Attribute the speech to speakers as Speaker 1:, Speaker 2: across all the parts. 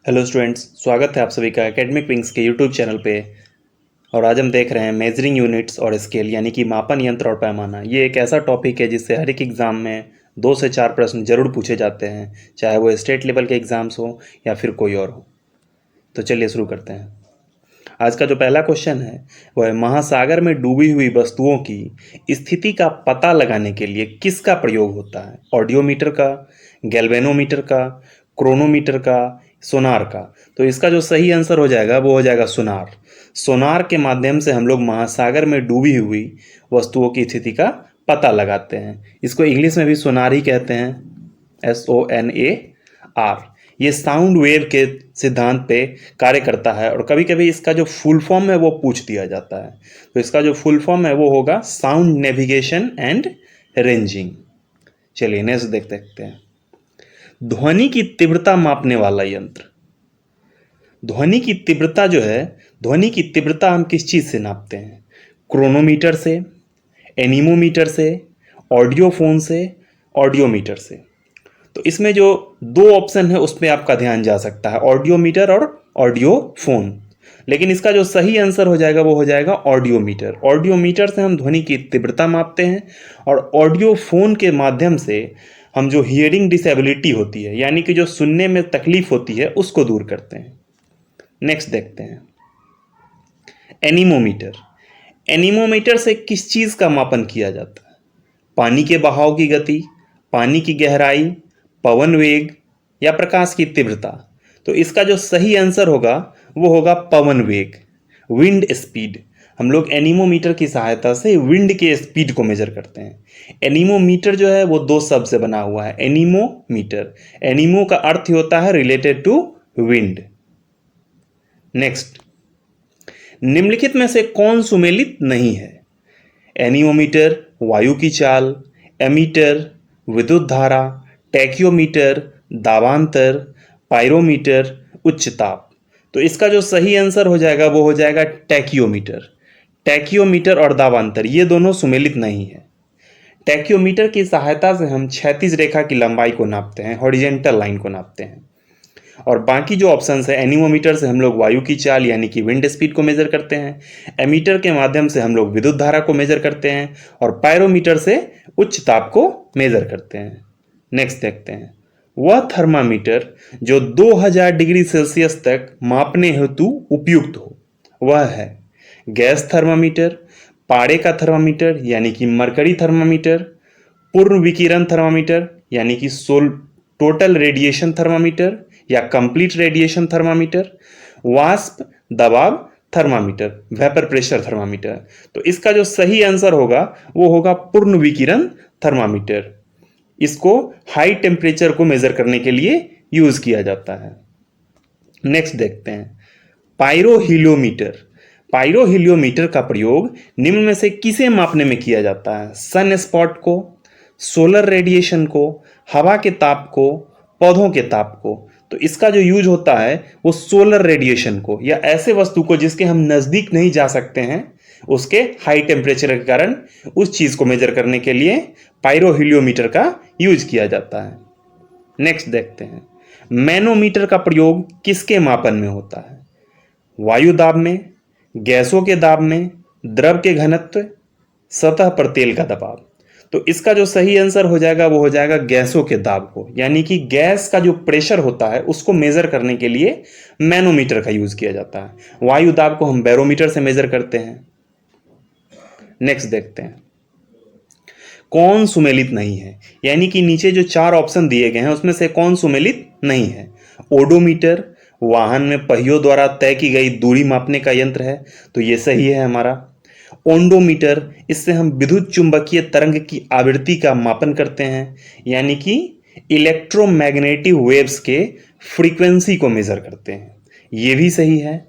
Speaker 1: Hello students, स्वागत है आप सभी का एकेडमिक विंग्स के यूट्यूब चैनल पे। और आज हम देख रहे हैं मेजरिंग यूनिट्स और स्केल, यानी कि मापन यंत्र और पैमाना। ये एक ऐसा टॉपिक है जिससे हर एक एग्ज़ाम में 2 से 4 प्रश्न जरूर पूछे जाते हैं, चाहे वो स्टेट लेवल के एग्ज़ाम्स हो या फिर कोई और हो। तो चलिए शुरू करते हैं। आज का जो पहला क्वेश्चन है वो है, महासागर में डूबी हुई वस्तुओं की स्थिति का पता लगाने के लिए किसका प्रयोग होता है? ऑडियोमीटर का, गैल्वेनोमीटर का, क्रोनोमीटर का, सोनार का। तो इसका जो सही आंसर हो जाएगा वो हो जाएगा सोनार। सोनार के माध्यम से हम लोग महासागर में डूबी हुई वस्तुओं की स्थिति का पता लगाते हैं। इसको इंग्लिश में भी सोनार ही कहते हैं, SONAR। ये साउंड वेव के सिद्धांत पे कार्य करता है और कभी कभी इसका जो फुल फॉर्म है वो पूछ दिया जाता है। तो इसका जो फुल फॉर्म है वो होगा साउंड नेविगेशन एंड रेंजिंग। चलिए नेक्स्ट देखते हैं। ध्वनि की तीव्रता मापने वाला यंत्र। ध्वनि की तीव्रता जो है, ध्वनि की तीव्रता हम किस चीज से नापते हैं? क्रोनोमीटर से, एनीमोमीटर से, ऑडियोफोन से, ऑडियोमीटर से। तो इसमें जो दो ऑप्शन है उस पर आपका ध्यान जा सकता है, ऑडियोमीटर और ऑडियोफोन। लेकिन इसका जो सही आंसर हो जाएगा वो हो जाएगा ऑडियोमीटर। ऑडियोमीटर से हम ध्वनि की तीव्रता मापते हैं और ऑडियोफोन के माध्यम से हम जो हियरिंग डिसेबिलिटी होती है, यानी कि जो सुनने में तकलीफ होती है, उसको दूर करते हैं। नेक्स्ट देखते हैं, एनीमोमीटर। एनीमोमीटर से किस चीज का मापन किया जाता है? पानी के बहाव की गति, पानी की गहराई, पवन वेग या प्रकाश की तीव्रता। तो इसका जो सही आंसर होगा वो होगा पवन वेग, विंड स्पीड। हम लोग एनीमोमीटर की सहायता से विंड के स्पीड को मेजर करते हैं। एनीमोमीटर जो है वो दो शब्द से बना हुआ है, एनीमोमीटर। एनीमो का अर्थ होता है रिलेटेड टू विंड। नेक्स्ट, निम्नलिखित में से कौन सुमेलित नहीं है? एनीमोमीटर वायु की चाल, एमीटर विद्युत धारा, टैक्योमीटर दाबांतर, पायरोमीटर उच्च ताप। तो इसका जो सही आंसर हो जाएगा वो हो जाएगा टैक्योमीटर। टैक्योमीटर और दाबांतर ये दोनों सुमेलित नहीं है। टैक्योमीटर की सहायता से हम क्षैतिज रेखा की लंबाई को नापते हैं, हॉरिजेंटल लाइन को नापते हैं। और बाकी जो ऑप्शंस है, एनीमोमीटर से हम लोग वायु की चाल यानी कि विंड स्पीड को मेजर करते हैं, एमीटर के माध्यम से हम लोग विद्युत धारा को मेजर करते हैं और पायरोमीटर से उच्च ताप को मेजर करते हैं। नेक्स्ट देखते हैं, वह थर्मामीटर जो 2000 डिग्री सेल्सियस तक मापने हेतु उपयुक्त हो वह है गैस थर्मामीटर, पारे का थर्मामीटर यानी कि मरकरी थर्मामीटर, पूर्ण विकिरण थर्मामीटर यानी कि टोटल रेडिएशन थर्मामीटर या कंप्लीट रेडिएशन थर्मामीटर, वाष्प दबाव थर्मामीटर, वेपर प्रेशर थर्मामीटर। तो इसका जो सही आंसर होगा वो होगा पूर्ण विकिरण थर्मामीटर। इसको हाई टेम्परेचर को मेजर करने के लिए यूज किया जाता है। नेक्स्ट देखते हैं, पायरोहीलियोमीटर। पायरोहीलियोमीटर का प्रयोग निम्न में से किसे मापने में किया जाता है? सन स्पॉट को, सोलर रेडिएशन को, हवा के ताप को, पौधों के ताप को। तो इसका जो यूज होता है वो सोलर रेडिएशन को या ऐसे वस्तु को जिसके हम नजदीक नहीं जा सकते हैं, उसके हाई टेम्परेचर के कारण उस चीज को मेजर करने के लिए पायरोहीलियोमीटर का यूज किया जाता है। नेक्स्ट देखते हैं, मैनोमीटर का प्रयोग किसके मापन में होता है? वायु दाब में, गैसों के दाब में, द्रव के घनत्व, सतह पर तेल का दबाव। तो इसका जो सही आंसर हो जाएगा वो हो जाएगा गैसों के दाब को, यानी कि गैस का जो प्रेशर होता है उसको मेजर करने के लिए मैनोमीटर का यूज किया जाता है। वायु दाब को हम बैरोमीटर से मेजर करते हैं। नेक्स्ट देखते हैं, कौन सुमेलित नहीं है? यानी कि नीचे जो 4 ऑप्शन दिए गए हैं उसमें से कौन सुमेलित नहीं है? ओडोमीटर वाहन में पहियों द्वारा तय की गई दूरी मापने का यंत्र है, तो ये सही है हमारा। ओंडोमीटर, इससे हम विद्युत चुंबकीय तरंग की आवृत्ति का मापन करते हैं, यानी कि इलेक्ट्रोमैग्नेटिक वेव्स के फ्रीक्वेंसी को मेजर करते हैं, ये भी सही है।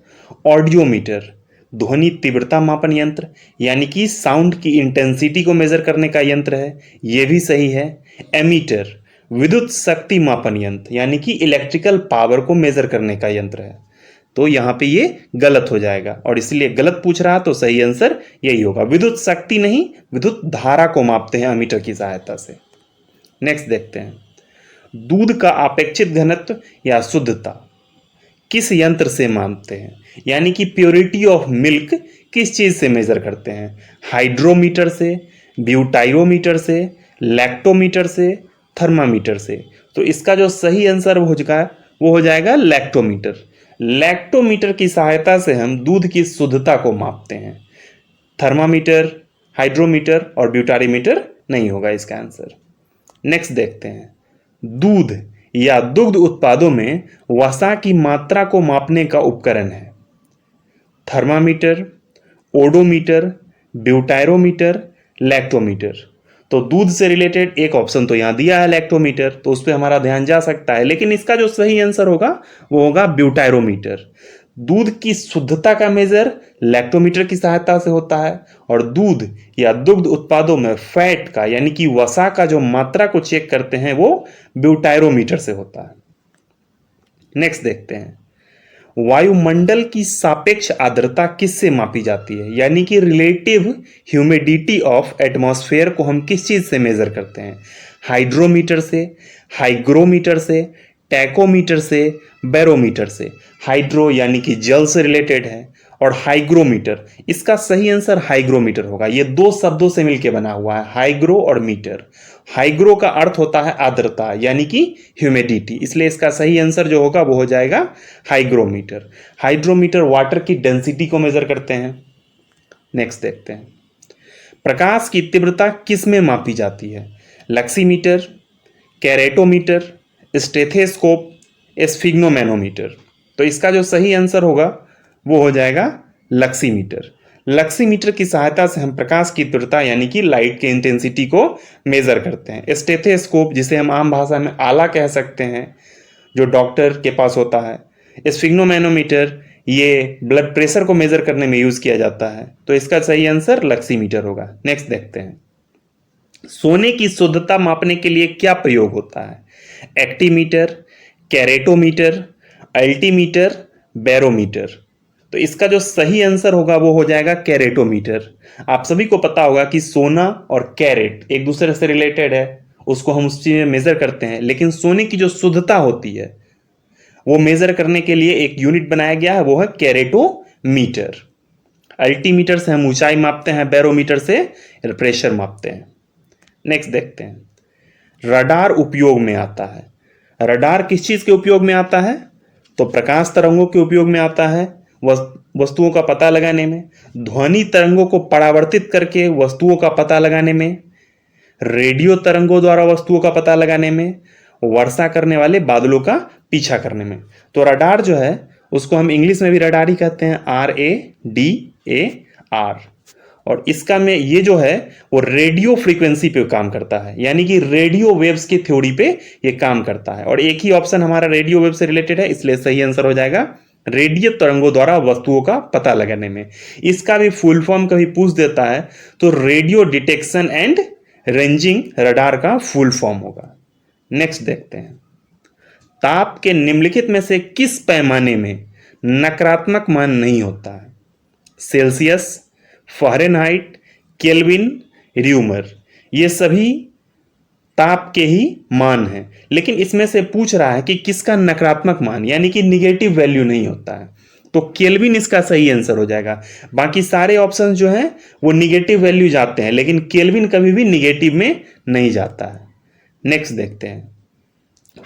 Speaker 1: ऑडियोमीटर ध्वनि तीव्रता मापन यंत्र यानी कि साउंड की इंटेंसिटी को मेजर करने का यंत्र है, यह भी सही है। एमीटर विद्युत शक्ति मापन यंत्र यानी कि इलेक्ट्रिकल पावर को मेजर करने का यंत्र है। तो यहां पे ये गलत हो जाएगा और इसलिए गलत पूछ रहा तो सही आंसर यही होगा, विद्युत शक्ति नहीं विद्युत धारा को मापते हैं अमीटर की सहायता से। नेक्स्ट देखते हैं, दूध का अपेक्षित घनत्व या शुद्धता। किस यंत्र से मापते हैं, यानी कि प्योरिटी ऑफ मिल्क किस चीज से मेजर करते हैं, हाइड्रोमीटर से, ब्यूटाइरोमीटर से, लैक्टोमीटर से, थर्मामीटर से। तो इसका जो सही आंसर वो हो जाएगा लैक्टोमीटर। लैक्टोमीटर की सहायता से हम दूध की शुद्धता को मापते हैं। थर्मामीटर, हाइड्रोमीटर और ब्यूटारीमीटर नहीं होगा इसका आंसर। नेक्स्ट देखते हैं, दूध या दुग्ध उत्पादों में वसा की मात्रा को मापने का उपकरण है। Thermometer, odometer, ब्यूटायरोमीटर, lactometer. तो दूध से रिलेटेड एक ऑप्शन तो यहां दिया है लैक्टोमीटर, तो उस पर हमारा ध्यान जा सकता है, लेकिन इसका जो सही आंसर होगा वो होगा ब्यूटायरोमीटर। दूध की शुद्धता का मेजर लैक्टोमीटर की सहायता से होता है, और दूध या दुग्ध उत्पादों में फैट का यानी कि वसा का जो मात्रा को चेक करते हैं वो ब्यूटायरोमीटर से होता है। नेक्स्ट देखते हैं, वायुमंडल की सापेक्ष आर्द्रता किससे मापी जाती है, यानी कि रिलेटिव ह्यूमिडिटी ऑफ एटमॉस्फेयर को हम किस चीज से मेजर करते हैं, हाइड्रोमीटर से, हाइग्रोमीटर से, टैकोमीटर से, बैरोमीटर से। हाइड्रो यानी कि जल से रिलेटेड है, और हाइग्रोमीटर, इसका सही आंसर हाइग्रोमीटर होगा। ये दो शब्दों से मिलकर बना हुआ है, हाइग्रो और मीटर। हाइग्रो का अर्थ होता है आर्द्रता यानी कि ह्यूमिडिटी, इसलिए इसका सही आंसर जो होगा वो हो जाएगा हाइग्रोमीटर। हाइड्रोमीटर वाटर की डेंसिटी को मेजर करते हैं। नेक्स्ट देखते हैं, प्रकाश की तीव्रता किस में मापी जाती है, लक्सीमीटर, कैरेटोमीटर, स्टेथोस्कोप, स्फिग्नोमैनोमीटर। तो इसका जो सही आंसर होगा वो हो जाएगा लक्सीमीटर। लक्सीमीटर की सहायता से हम प्रकाश की तीव्रता यानी कि लाइट के इंटेंसिटी को मेजर करते हैं। स्टेथोस्कोप, जिसे हम आम भाषा में आला कह सकते हैं, जो डॉक्टर के पास होता है। स्फिग्नोमैनोमीटर, ये ब्लड प्रेशर को मेजर करने में यूज किया जाता है। तो इसका सही आंसर लक्सीमीटर होगा। नेक्स्ट देखते हैं, सोने की शुद्धता मापने के लिए क्या प्रयोग होता है, एक्टीमीटर, कैरेटोमीटर, अल्टीमीटर, बैरोमीटर। तो इसका जो सही आंसर होगा वो हो जाएगा कैरेटोमीटर। आप सभी को पता होगा कि सोना और कैरेट एक दूसरे से रिलेटेड है, उसको हम उस चीज में मेजर करते हैं, लेकिन सोने की जो शुद्धता होती है वो मेजर करने के लिए एक यूनिट बनाया गया है, वो है कैरेटोमीटर। अल्टीमीटर से हम ऊंचाई मापते हैं, बैरोमीटर से प्रेशर मापते हैं। नेक्स्ट देखते हैं, रडार उपयोग में आता है। रडार किस चीज के उपयोग में आता है, तो प्रकाश तरंगों के उपयोग में आता है वस्तुओं का पता लगाने में, ध्वनि तरंगों को परावर्तित करके वस्तुओं का पता लगाने में, रेडियो तरंगों द्वारा वस्तुओं का पता लगाने में, वर्षा करने वाले बादलों का पीछा करने में। तो रडार जो है उसको हम इंग्लिश में भी रडार ही कहते हैं, RADAR। और इसका में ये जो है वो रेडियो फ्रीक्वेंसी पे काम करता है, यानी कि रेडियो वेव्स की थ्योरी पे ये काम करता है। और एक ही ऑप्शन हमारा रेडियो वेव से रिलेटेड है, इसलिए सही आंसर हो जाएगा रेडियो तरंगों द्वारा वस्तुओं का पता लगाने में। इसका भी फुल फॉर्म कभी पूछ देता है तो radio detection and ranging radar का फुल फॉर्म होगा। नेक्स्ट देखते हैं, ताप के निम्नलिखित में से किस पैमाने में नकारात्मक मान नहीं होता है, सेल्सियस, फ़ारेनहाइट, केल्विन, र्यूमर। ये सभी ताप के ही मान हैं, लेकिन इसमें से पूछ रहा है कि किसका नकारात्मक मान यानी कि निगेटिव वैल्यू नहीं होता है, तो केल्विन इसका सही आंसर हो जाएगा। बाकी सारे ऑप्शन जो हैं वो निगेटिव वैल्यू जाते हैं, लेकिन केल्विन कभी भी निगेटिव में नहीं जाता है। नेक्स्ट देखते हैं,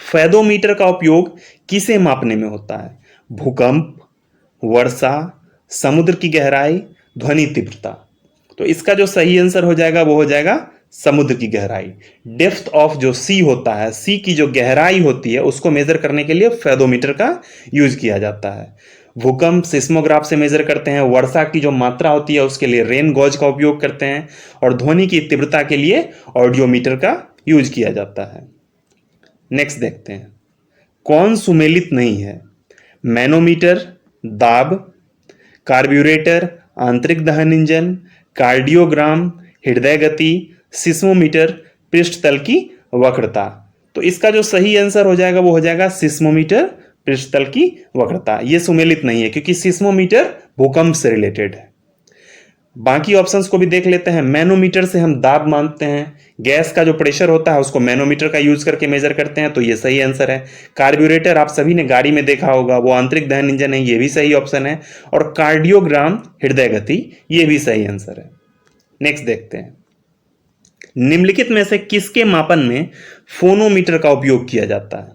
Speaker 1: फेदोमीटर का उपयोग किसे मापने में होता है, भूकंप, वर्षा, समुद्र की गहराई, ध्वनि तीव्रता। तो इसका जो सही आंसर हो जाएगा वो हो जाएगा समुद्र की गहराई। डेप्थ ऑफ जो सी होता है, सी की जो गहराई होती है उसको मेजर करने के लिए फेदोमीटर का यूज किया जाता है। भूकंप सिस्मोग्राफ से मेजर करते हैं, वर्षा की जो मात्रा होती है उसके लिए रेन गॉज का उपयोग करते हैं, और ध्वनि की तीव्रता के लिए ऑडियोमीटर का यूज किया जाता है। नेक्स्ट देखते हैं, कौन सुमेलित नहीं है, मैनोमीटर, दाब, कार्ब्यूरेटर, आंतरिक दहन इंजन, कार्डियोग्राम, हृदय गति, सिस्मोमीटर, पृष्ठ तल की वक्रता। तो इसका जो सही आंसर हो जाएगा वो हो जाएगा सिस्मोमीटर, पृष्ठ तल की वक्रता। ये सुमेलित नहीं है क्योंकि सिस्मोमीटर भूकंप से रिलेटेड है। बाकी ऑप्शंस को भी देख लेते हैं। मैनोमीटर से हम दाब मापते हैं, गैस का जो प्रेशर होता है उसको मैनोमीटर का यूज करके मेजर करते हैं, तो ये सही आंसर है। कार्ब्यूरेटर आप सभी ने गाड़ी में देखा होगा, वो आंतरिक दहन इंजन है, ये भी सही ऑप्शन है। और कार्डियोग्राम हृदय गति, ये भी सही आंसर है। नेक्स्ट देखते हैं, निम्नलिखित में से किसके मापन में फोनोमीटर का उपयोग किया जाता है?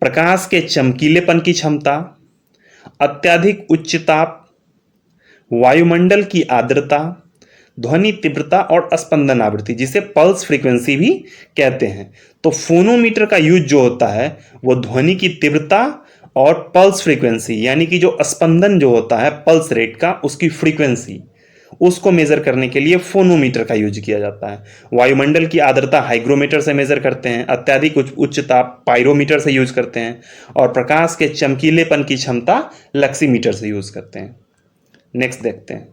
Speaker 1: प्रकाश के चमकीलेपन की क्षमता, अत्यधिक उच्च ताप, वायुमंडल की आर्द्रता, ध्वनि तीव्रता और स्पंदन आवृत्ति, जिसे पल्स फ्रीक्वेंसी भी कहते हैं। तो फोनोमीटर का यूज जो होता है वो ध्वनि की तीव्रता और पल्स फ्रीक्वेंसी, यानी कि जो स्पंदन जो होता है पल्स रेट का, उसकी फ्रीक्वेंसी, उसको मेजर करने के लिए फोनोमीटर का यूज किया जाता है। वायुमंडल की आर्द्रता हाइग्रोमीटर से मेजर करते हैं, अत्यधिक उच्च ताप पायरोमीटर से यूज करते हैं, और प्रकाश के चमकीलेपन की क्षमता लक्सीमीटर से यूज करते हैं। नेक्स्ट देखते हैं,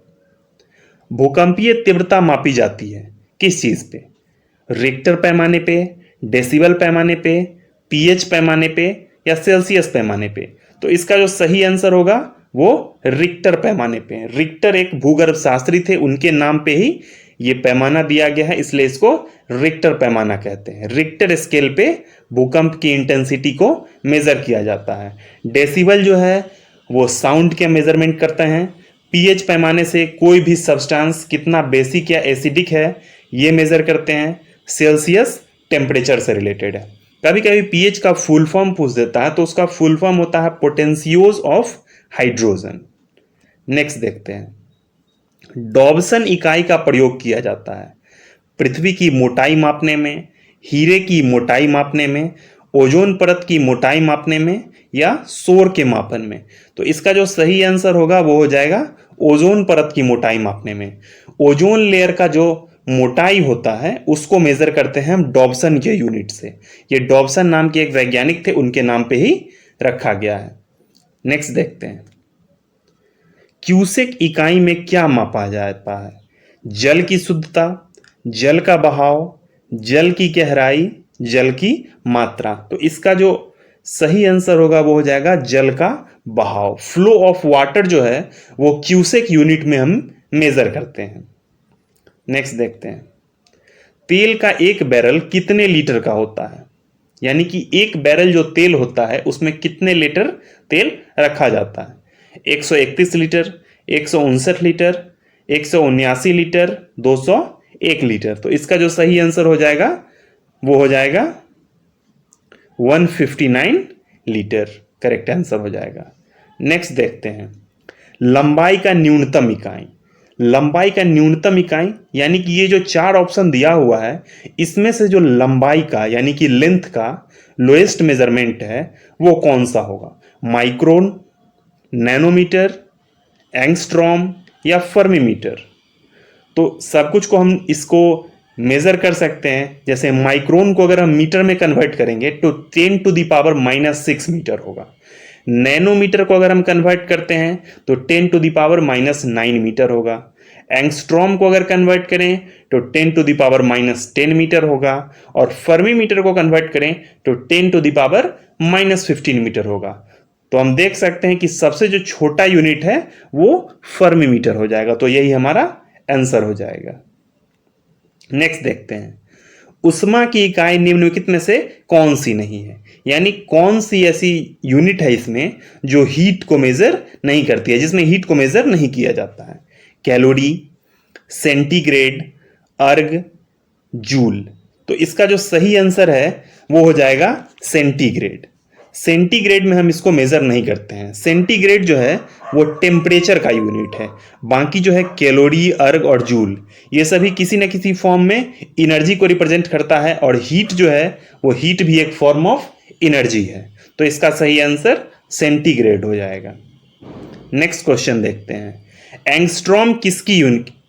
Speaker 1: भूकंपीय तीव्रता मापी जाती है किस चीज पे? रिक्टर पैमाने पे, डेसिबल पैमाने पे, पीएच पैमाने पे या सेल्सियस पैमाने पे? तो इसका जो सही आंसर होगा वो रिक्टर पैमाने पे। रिक्टर एक भूगर्भ शास्त्री थे, उनके नाम पे ही ये पैमाना दिया गया है, इसलिए इसको रिक्टर पैमाना कहते हैं। रिक्टर स्केल पे भूकंप की इंटेंसिटी को मेजर किया जाता है। डेसिबल जो है वो साउंड के मेजरमेंट करते हैं। पीएच पैमाने से कोई भी सब्सटेंस कितना बेसिक या एसिडिक है ये मेजर करते हैं। सेल्सियस टेम्परेचर से रिलेटेड है। कभी कभी पीएच का फुल फॉर्म पूछ देता है, तो उसका फुल फॉर्म होता है पोटेंशियोज ऑफ हाइड्रोजन। नेक्स्ट देखते हैं, डॉब्सन इकाई का प्रयोग किया जाता है पृथ्वी की मोटाई मापने में, हीरे की मोटाई मापने में, ओजोन परत की मोटाई मापने में या शोर के मापन में? तो इसका जो सही आंसर होगा वो हो जाएगा ओजोन परत की मोटाई मापने में। ओजोन लेयर का जो मोटाई होता है उसको मेजर करते हैं हम डॉब्सन के यूनिट से। ये डॉब्सन नाम के एक वैज्ञानिक थे, उनके नाम पे ही रखा गया है। नेक्स्ट देखते हैं, क्यूसेक इकाई में क्या मापा जाता है? जल की शुद्धता, जल का बहाव, जल की गहराई, जल की मात्रा? तो इसका जो सही आंसर होगा वो हो जाएगा जल का बहाव। फ्लो ऑफ वाटर जो है वो क्यूसेक यूनिट में हम मेजर करते हैं। नेक्स्ट देखते हैं, तेल का एक बैरल कितने लीटर का होता है? यानी कि एक बैरल जो तेल होता है उसमें कितने लीटर तेल रखा जाता है? 131 लीटर, 159 लीटर, 179 लीटर, 201 लीटर? तो इसका जो सही आंसर हो जाएगा वो हो जाएगा 159 लीटर, करेक्ट आंसर हो जाएगा। नेक्स्ट देखते हैं, लंबाई का न्यूनतम इकाई। लंबाई का न्यूनतम इकाई यानी कि ये जो चार ऑप्शन दिया हुआ है इसमें से जो लंबाई का यानी कि लेंथ का लोएस्ट मेजरमेंट है वो कौन सा होगा? माइक्रोन, नैनोमीटर, एंगस्ट्रॉम या फर्मीमीटर? तो सब कुछ को हम इसको मेजर कर सकते हैं। जैसे माइक्रोन को अगर हम मीटर में कन्वर्ट करेंगे तो 10⁻⁻6 मीटर होगा। नैनोमीटर को अगर हम कन्वर्ट करते हैं तो 10⁻⁻9 मीटर होगा। एंगस्ट्रॉम को अगर कन्वर्ट करें तो 10⁻⁻10 मीटर होगा। और फर्मीमीटर को कन्वर्ट करें तो 10⁻⁻15 मीटर होगा। तो हम देख सकते हैं कि सबसे जो छोटा यूनिट है वो फर्मीमीटर हो जाएगा। तो यही हमारा आंसर हो जाएगा। नेक्स्ट देखते हैं, उष्मा की इकाई निम्नलिखित में से कौन सी नहीं है? यानी कौन सी ऐसी यूनिट है इसमें जो हीट को मेजर नहीं करती है, जिसमें हीट को मेजर नहीं किया जाता है? कैलोरी, सेंटीग्रेड, अर्ग, जूल? तो इसका जो सही आंसर है वो हो जाएगा सेंटीग्रेड। सेंटीग्रेड में हम इसको मेजर नहीं करते हैं। सेंटीग्रेड जो है वो टेम्परेचर का यूनिट है। बाकी जो है कैलोरी, अर्ग और जूल ये सभी किसी न किसी फॉर्म में एनर्जी को रिप्रेजेंट करता है, और हीट जो है वो हीट भी एक फॉर्म ऑफ एनर्जी है। तो इसका सही आंसर सेंटीग्रेड हो जाएगा। नेक्स्ट क्वेश्चन देखते हैं, एंगस्ट्रॉम किसकी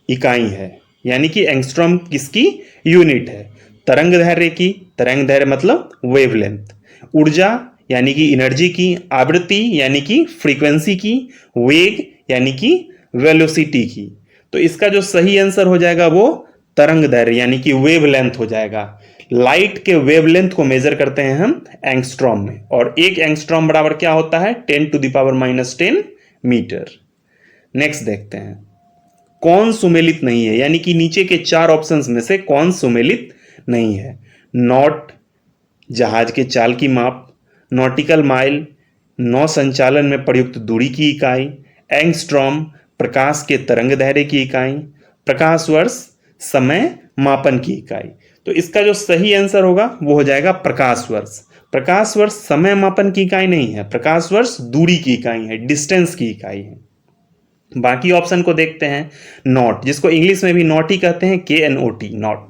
Speaker 1: इकाई है? यानी कि एंगस्ट्रॉम किसकी यूनिट है? तरंग दैर्घ्य की, तरंग दैर्घ्य मतलब वेवलेंथ, ऊर्जा यानी कि एनर्जी की, आवृत्ति यानी कि फ्रीक्वेंसी की, वेग यानी कि वेलोसिटी की? तो इसका जो सही आंसर हो जाएगा वो तरंग दैर्घ्य यानी कि वेवलेंथ हो जाएगा। लाइट के वेवलेंथ को मेजर करते हैं हम एंगस्ट्रॉम में, और एक एंगस्ट्रॉम बराबर क्या होता है? 10⁻⁻10 मीटर। नेक्स्ट देखते हैं, कौन सुमेलित नहीं है, यानी कि नीचे के 4 ऑप्शंस में से कौन सुमेलित नहीं है? नॉट जहाज के चाल की माप, नॉटिकल माइल नौ संचालन में प्रयुक्त दूरी की इकाई, एंगस्ट्रॉम प्रकाश के तरंग दैर्ध्य की इकाई, प्रकाश वर्ष समय मापन की इकाई। तो इसका जो सही आंसर होगा वो हो जाएगा प्रकाश वर्ष। प्रकाश वर्ष समय मापन की इकाई नहीं है, प्रकाश वर्ष दूरी की इकाई है, डिस्टेंस की इकाई है। बाकी ऑप्शन को देखते हैं। नॉट, जिसको इंग्लिश में भी नॉट ही कहते हैं, KNOT, नॉट।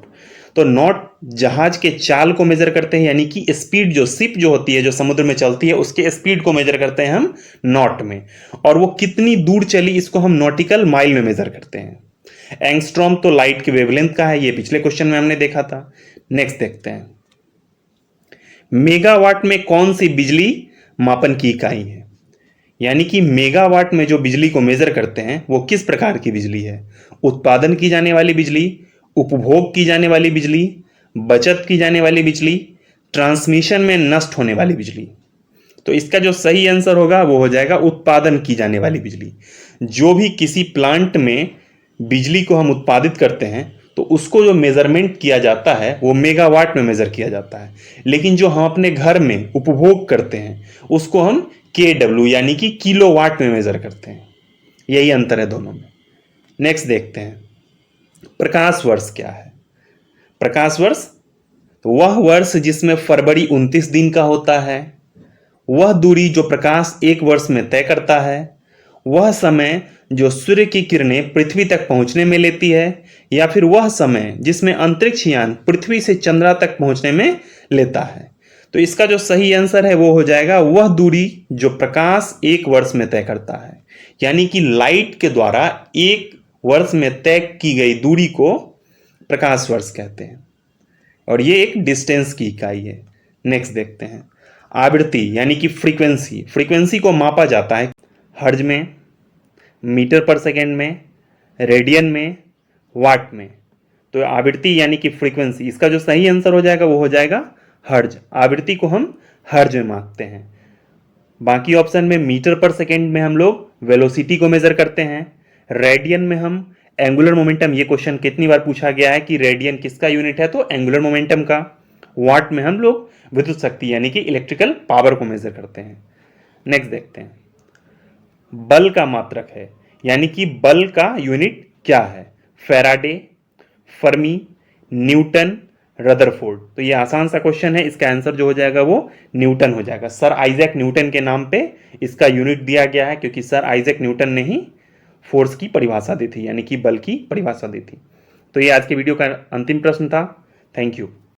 Speaker 1: तो नॉट जहाज के चाल को मेजर करते हैं, यानी कि स्पीड, जो शिप जो होती है जो समुद्र में चलती है उसके स्पीड को मेजर करते हैं हम नॉट में, और वो कितनी दूर चली इसको हम नॉटिकल माइल में मेजर करते हैं। एंगस्ट्रॉम तो लाइट के वेवलेंथ का है, ये पिछले क्वेश्चन में हमने देखा था। नेक्स्ट देखते हैं, मेगावाट में कौन सी बिजली मापन की इकाई है? यानी कि मेगावाट में जो बिजली को मेजर करते हैं वो किस प्रकार की बिजली है? उत्पादन की जाने वाली बिजली, उपभोग की जाने वाली बिजली, बचत की जाने वाली बिजली, ट्रांसमिशन में नष्ट होने वाली बिजली। तो इसका जो सही आंसर होगा वो हो जाएगा उत्पादन की जाने वाली बिजली। जो भी किसी प्लांट में बिजली को हम उत्पादित करते हैं तो उसको जो मेजरमेंट किया जाता है वो मेगावाट में मेजर किया जाता है, लेकिन जो हम अपने घर में उपभोग करते हैं उसको हम KW यानी कि किलोवाट में मेजर करते हैं। यही अंतर है दोनों में। नेक्स्ट देखते हैं, प्रकाश वर्ष क्या है? प्रकाश वर्ष तो वह वर्ष जिसमें फरवरी 29 दिन का होता है, वह दूरी जो प्रकाश एक वर्ष में तय करता है, वह समय जो सूर्य की किरणें पृथ्वी तक पहुंचने में लेती है, या फिर वह समय जिसमें अंतरिक्ष यान पृथ्वी से चंद्रमा तक पहुंचने में लेता है। तो इसका जो सही आंसर है वो हो जाएगा वह दूरी जो प्रकाश एक वर्ष में तय करता है, यानी कि लाइट के द्वारा एक वर्ष में तय की गई दूरी को प्रकाश वर्ष कहते हैं, और ये एक डिस्टेंस की इकाई है। नेक्स्ट देखते हैं, आवृत्ति यानी कि फ्रीक्वेंसी। फ्रीक्वेंसी को मापा जाता है हर्ज में, मीटर पर सेकेंड में, रेडियन में, वाट में। तो आवृत्ति यानी कि फ्रीक्वेंसी, इसका जो सही आंसर हो जाएगा वो हो जाएगा हर्ज। आवृत्ति को हम हर्ज में मापते हैं। बाकी ऑप्शन में मीटर पर सेकेंड में हम लोग वेलोसिटी को मेजर करते हैं, रेडियन में हम एंगुलर मोमेंटम, ये क्वेश्चन कितनी बार पूछा गया है कि रेडियन किसका यूनिट है, तो एंगुलर मोमेंटम का। वाट में हम लोग विद्युत शक्ति यानी कि इलेक्ट्रिकल पावर को मेजर करते हैं। नेक्स्ट देखते हैं, बल का मात्रक है, यानी कि बल का यूनिट क्या है? Faraday, Fermi, Newton, Rutherford. तो ये आसान सा क्वेश्चन है, इसका आंसर जो हो जाएगा वो न्यूटन हो जाएगा। सर आइजैक न्यूटन के नाम पे इसका यूनिट दिया गया है, क्योंकि सर आइजैक न्यूटन ने ही फोर्स की परिभाषा दी थी, यानी कि बल की परिभाषा दी थी। तो ये आज के वीडियो का अंतिम प्रश्न था। Thank you.